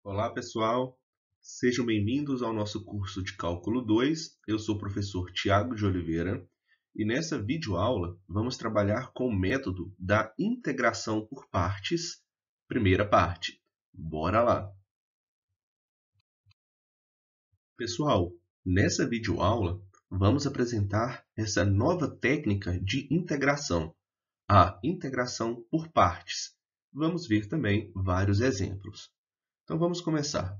Olá, pessoal. Sejam bem-vindos ao nosso curso de Cálculo 2. Eu sou o professor Tiago de Oliveira e nessa videoaula vamos trabalhar com o método da integração por partes, primeira parte. Bora lá! Pessoal, nessa videoaula vamos apresentar essa nova técnica de integração, a integração por partes. Vamos ver também vários exemplos. Então vamos começar.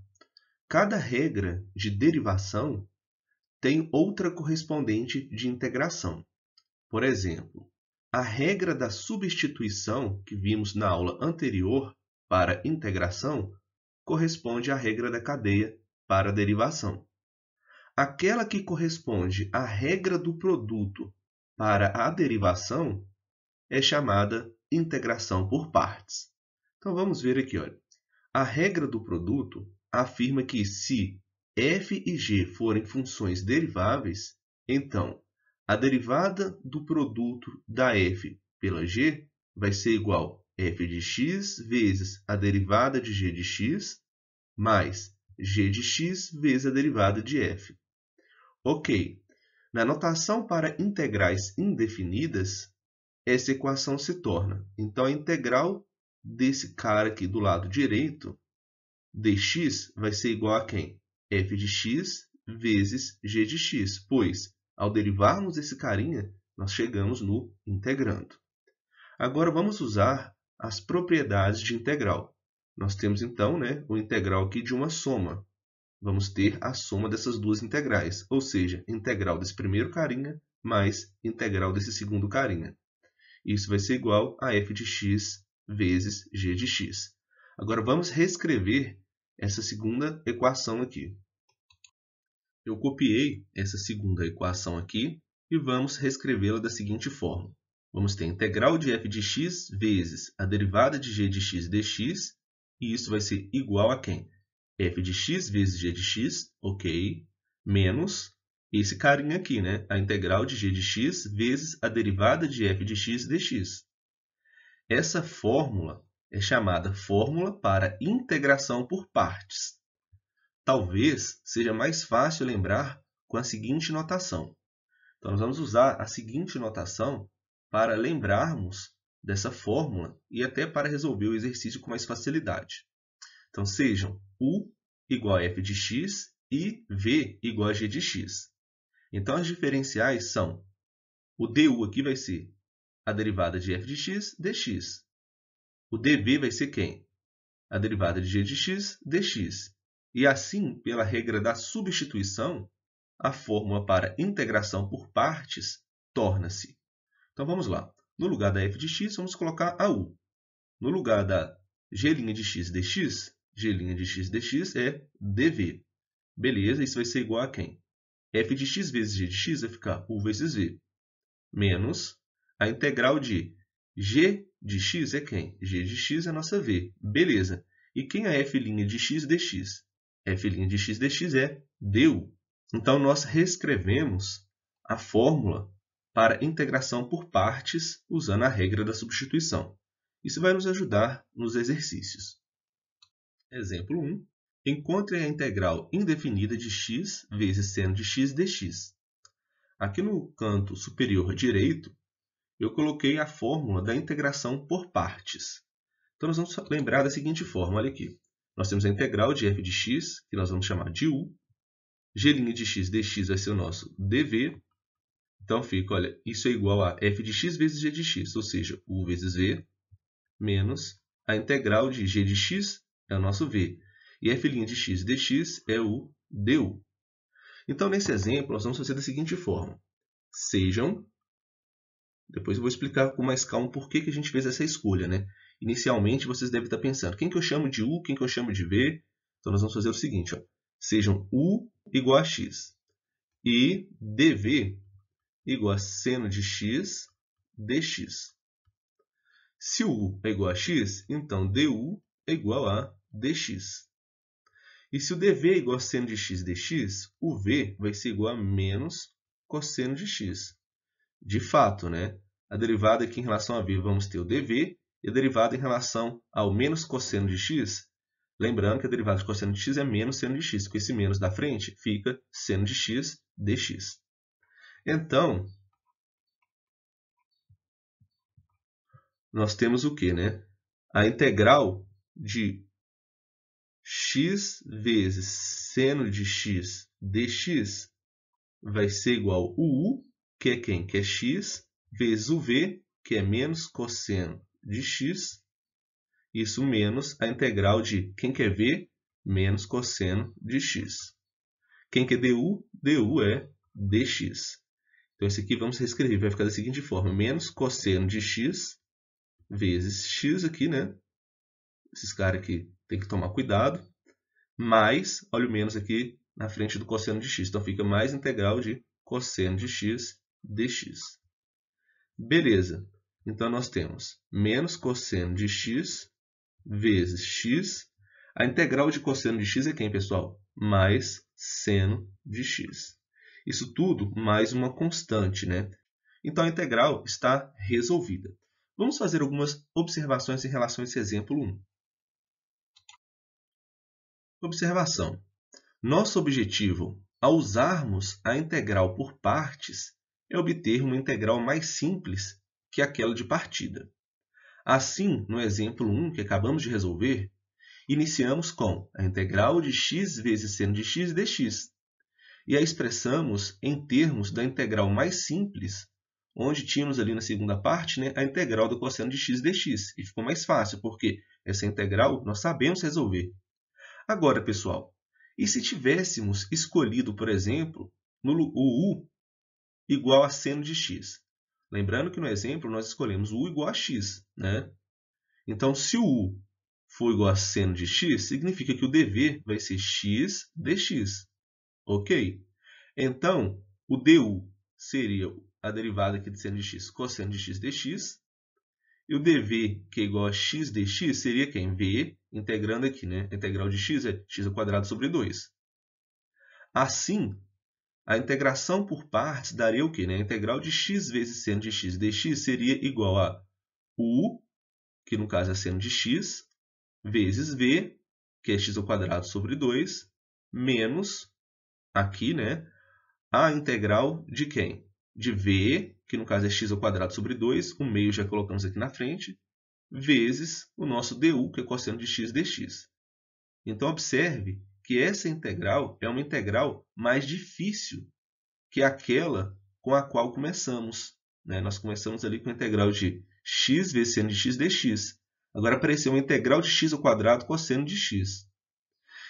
Cada regra de derivação tem outra correspondente de integração. Por exemplo, a regra da substituição que vimos na aula anterior para integração corresponde à regra da cadeia para derivação. Aquela que corresponde à regra do produto para a derivação é chamada integração por partes. Então vamos ver aqui, olha. A regra do produto afirma que se f e g forem funções deriváveis, então a derivada do produto da f pela g vai ser igual a f de x vezes a derivada de g de x mais g de x vezes a derivada de f. Ok, na notação para integrais indefinidas, essa equação se torna, então, a integral desse cara aqui do lado direito, dx, vai ser igual a quem? f de x vezes g de x, pois, ao derivarmos esse carinha, nós chegamos no integrando. Agora, vamos usar as propriedades de integral. Nós temos, então, o integral aqui de uma soma. Vamos ter a soma dessas duas integrais, ou seja, integral desse primeiro carinha mais integral desse segundo carinha. Isso vai ser igual a f de x vezes g de x. Agora, vamos reescrever essa segunda equação aqui. Eu copiei essa segunda equação aqui e vamos reescrevê-la da seguinte forma. Vamos ter a integral de f de x vezes a derivada de g de x dx, e isso vai ser igual a quem? F de x vezes g de x, ok, menos esse carinha aqui, a integral de g de x vezes a derivada de f de x dx. Essa fórmula é chamada fórmula para integração por partes. Talvez seja mais fácil lembrar com a seguinte notação. Então, nós vamos usar a seguinte notação para lembrarmos dessa fórmula e até para resolver o exercício com mais facilidade. Então, sejam U igual a f de x e V igual a g de x. Então, as diferenciais são, o du aqui vai ser a derivada de f de x dx. O dv vai ser quem? A derivada de g de x dx. E assim, pela regra da substituição, a fórmula para integração por partes torna-se. Então, vamos lá. No lugar da f de x, vamos colocar a u. No lugar da g' de x dx, g' de x dx é dv. Beleza, isso vai ser igual a quem? F de x vezes g de x vai ficar u vezes v. Menos a integral de g de x é quem? G de x é a nossa v. Beleza. E quem é f' de x dx? F' de x dx é du. Então, nós reescrevemos a fórmula para integração por partes usando a regra da substituição. Isso vai nos ajudar nos exercícios. Exemplo 1. Encontre a integral indefinida de x vezes seno de x dx. Aqui no canto superior direito, eu coloquei a fórmula da integração por partes. Então, nós vamos lembrar da seguinte forma, olha aqui. Nós temos a integral de f de x, que nós vamos chamar de u. G' de x dx vai ser o nosso dv. Então, fica, olha, isso é igual a f de x vezes g de x, ou seja, u vezes v, menos a integral de g de x é o nosso v. E f' de x dx é o du. Então, nesse exemplo, nós vamos fazer da seguinte forma. Sejam... Depois eu vou explicar com mais calma por que a gente fez essa escolha, Inicialmente, vocês devem estar pensando, quem que eu chamo de u, quem que eu chamo de v? Então, nós vamos fazer o seguinte, ó. Sejam u igual a x e dv igual a seno de x dx. Se o u é igual a x, então du é igual a dx. E se o dv é igual a seno de x dx, o v vai ser igual a menos cosseno de x. De fato, a derivada aqui em relação a v, vamos ter o dv, e a derivada em relação ao menos cosseno de x, Lembrando que a derivada de cosseno de x é menos seno de x. Com esse menos da frente, fica seno de x dx. Então, nós temos o quê, né? A integral de x vezes seno de x dx vai ser igual ao u, que é quem? Que é x, vezes o v, que é menos cosseno de x. Isso menos a integral de quem que é v? Menos cosseno de x. Quem que é du? Du é dx. Então, esse aqui vamos reescrever. Vai ficar da seguinte forma. Menos cosseno de x vezes x aqui, né? Esses caras aqui tem que tomar cuidado. Mais, olha o menos aqui na frente do cosseno de x. Então, fica mais integral de cosseno de x dx. Beleza. Então, nós temos menos cosseno de x vezes x. A integral de cosseno de x é quem, pessoal? Mais seno de x. Isso tudo mais uma constante, né? Então, a integral está resolvida. Vamos fazer algumas observações em relação a esse exemplo 1. Observação. Nosso objetivo, ao usarmos a integral por partes, é obter uma integral mais simples que aquela de partida. Assim, no exemplo 1 que acabamos de resolver, iniciamos com a integral de x vezes seno de x dx e a expressamos em termos da integral mais simples, onde tínhamos ali na segunda parte, né, a integral do cosseno de x dx. E ficou mais fácil, porque essa integral nós sabemos resolver. Agora, pessoal, e se tivéssemos escolhido, por exemplo, o u igual a seno de x? Lembrando que no exemplo nós escolhemos o u igual a x, né? Então, se o u for igual a seno de x, significa que o dv vai ser x dx. Ok? Então, o du seria a derivada aqui de seno de x, cosseno de x dx. E o dv, que é igual a x dx, seria quem? V, integrando aqui, né? A integral de x é x² sobre 2. Assim, a integração por partes daria o quê? A integral de x vezes seno de x dx seria igual a u, que no caso é seno de x, vezes v, que é x² sobre 2, menos, aqui, né, a integral de quem? De v, que no caso é x² sobre 2, o meio já colocamos aqui na frente, vezes o nosso du, que é cosseno de x dx. Então, observe que essa integral é uma integral mais difícil que aquela com a qual começamos, né? Nós começamos ali com a integral de x vezes seno de x dx. Agora apareceu uma integral de x² cosseno de x.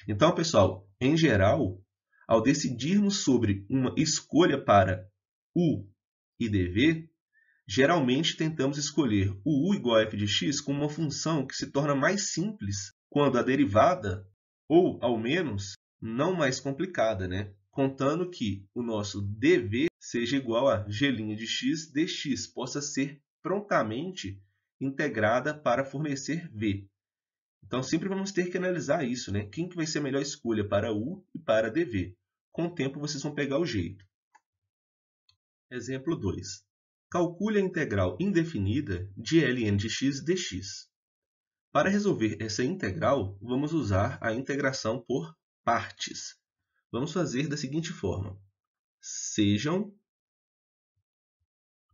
Então, pessoal, em geral, ao decidirmos sobre uma escolha para u e dv, geralmente tentamos escolher o u igual a f de x como uma função que se torna mais simples quando a derivada, ou ao menos não mais complicada, né? Contando que o nosso dv seja igual a g' de x dx, possa ser prontamente integrada para fornecer v. Então, sempre vamos ter que analisar isso, né? Quem que vai ser a melhor escolha para u e para dv? Com o tempo, vocês vão pegar o jeito. Exemplo 2. Calcule a integral indefinida de ln de x dx. Para resolver essa integral, vamos usar a integração por partes. Vamos fazer da seguinte forma. Sejam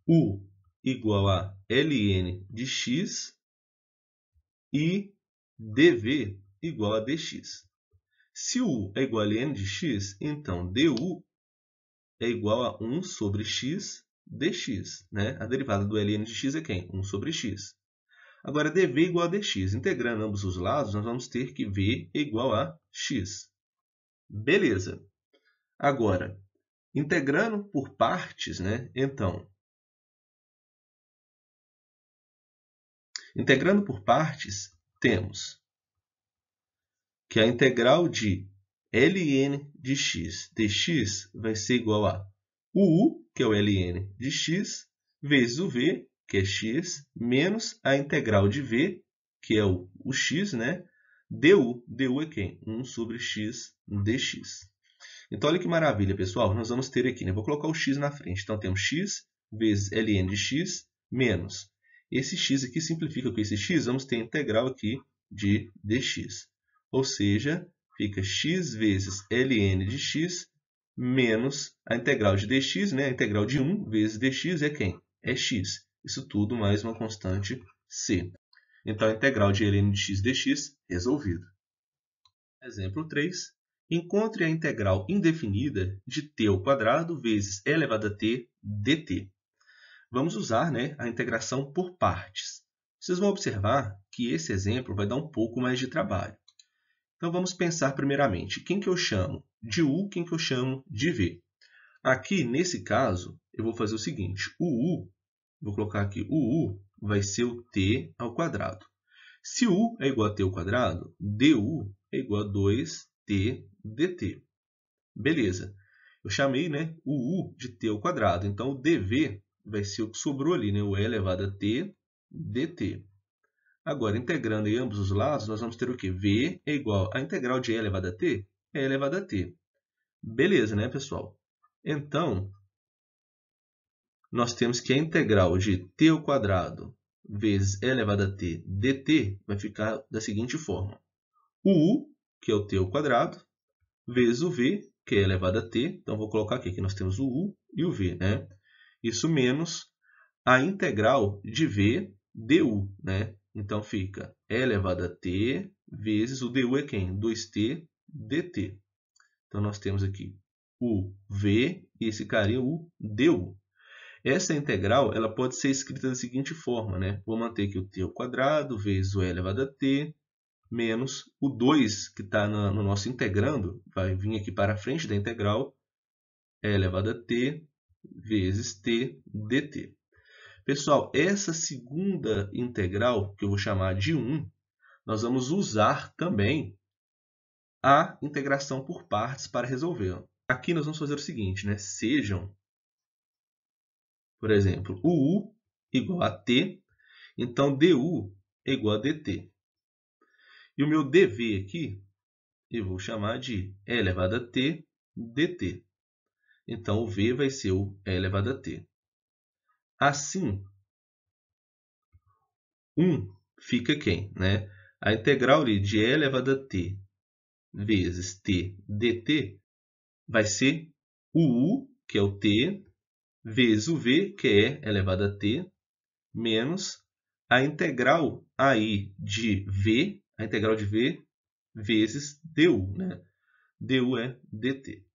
u igual a ln de x e dv igual a dx. Se u é igual a ln de x, então du é igual a 1 sobre x dx. Né? A derivada do ln de x é quem? 1 sobre x. Agora, dv igual a dx. Integrando ambos os lados, nós vamos ter que v é igual a x. Beleza. Agora, integrando por partes, né? Então, integrando por partes, temos que a integral de ln de x dx vai ser igual a u, que é o ln de x, vezes o v, que é x, menos a integral de v, que é o x, né? Du. Du é quem? 1 sobre x dx. Então, olha que maravilha, pessoal. Nós vamos ter aqui, né? Vou colocar o x na frente. Então, temos x vezes ln de x menos. Esse x aqui simplifica com esse x, vamos ter a integral aqui de dx. ou seja, fica x vezes ln de x menos a integral de dx, né? A integral de 1 vezes dx é quem? É x. Isso tudo mais uma constante c. Então, a integral de ln de x dx resolvida. Exemplo 3. Encontre a integral indefinida de t ao quadrado vezes e elevado a t dt. Vamos usar, né, a integração por partes. Vocês vão observar que esse exemplo vai dar um pouco mais de trabalho. Então, vamos pensar primeiramente, quem que eu chamo de u, quem que eu chamo de v. Aqui, nesse caso, eu vou fazer o seguinte, o u, vou colocar aqui, o u vai ser o t ao quadrado. Se u é igual a t ao quadrado, du é igual a 2t dt. Beleza. Eu chamei, né, o u de t ao quadrado, então o dv vai ser o que sobrou ali, né, o e elevado a t dt. Agora, integrando em ambos os lados, nós vamos ter o quê? V é igual a integral de e elevado a t, e elevado a t. Beleza, né, pessoal? Então, nós temos que a integral de t ao quadrado vezes e elevado a t dt vai ficar da seguinte forma. O u, que é o t ao quadrado, vezes o v, que é elevado a t. Então, vou colocar aqui que nós temos o u e o v, né? Isso menos a integral de v du, né? Então, fica e elevado a t vezes o du é quem? 2t dt. Então, nós temos aqui o v e esse carinha o du. Essa integral ela pode ser escrita da seguinte forma, né? Vou manter aqui o t ao quadrado vezes o e elevado a t menos o 2 que está no nosso integrando, vai vir aqui para a frente da integral, e elevado a t vezes t dt. Pessoal, essa segunda integral, que eu vou chamar de 1, nós vamos usar também a integração por partes para resolver. Aqui nós vamos fazer o seguinte, né? Sejam, por exemplo, o u igual a t, então du é igual a dt. E o meu dv aqui, eu vou chamar de e elevado a t dt. Então, o v vai ser o e elevado a t. Assim, 1 fica quem? Né? A integral de e elevado a t vezes t dt vai ser o u, que é o t, vezes o v, que é e elevado a t, menos a integral aí de v, a integral de v vezes du, né? Du é dt.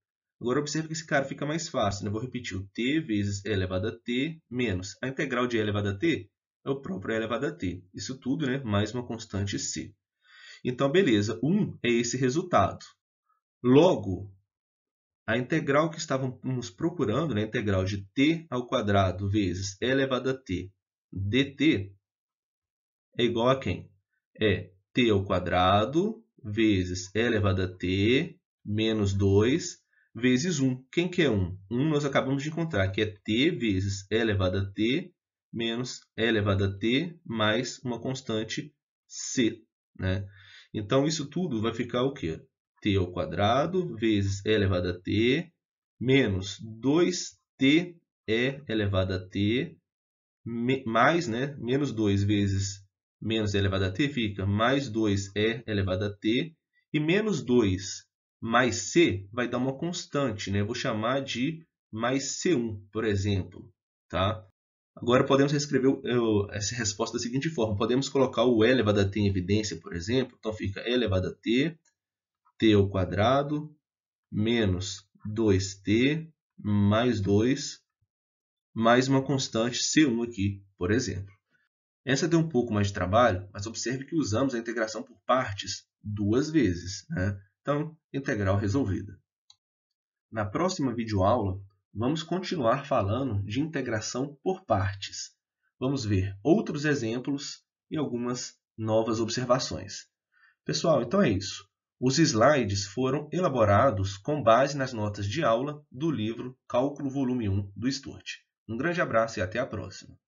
Agora, observe que esse cara fica mais fácil, né? Eu vou repetir o t vezes e elevado a t menos a integral de e elevado a t é o próprio e elevado a t. Isso tudo, né? Mais uma constante c. Então, beleza. 1 é esse resultado. Logo, a integral que estávamos procurando, né? A integral de t ao quadrado vezes e elevado a t dt é igual a quem? É t ao quadrado vezes e elevado a t menos 2 vezes 1. Quem que é 1? 1 nós acabamos de encontrar, que é t vezes e elevado a t menos e elevado a t mais uma constante c, né? Então, isso tudo vai ficar o quê? T ao quadrado vezes e elevado a t menos 2t e elevado a t mais, né, menos 2 vezes menos e elevado a t fica mais 2e elevado a t, e menos 2 mais c vai dar uma constante, né? Eu vou chamar de mais c1, por exemplo. Tá? Agora, podemos reescrever essa resposta da seguinte forma. Podemos colocar o e elevado a t em evidência, por exemplo. Então, fica e elevado a t, t ao quadrado, menos 2t, mais 2, mais uma constante c1 aqui, por exemplo. Essa deu um pouco mais de trabalho, mas observe que usamos a integração por partes 2 vezes, né? Então, integral resolvida. Na próxima videoaula, vamos continuar falando de integração por partes. Vamos ver outros exemplos e algumas novas observações. Pessoal, então é isso. Os slides foram elaborados com base nas notas de aula do livro Cálculo Volume 1 do Sturt. Um grande abraço e até a próxima.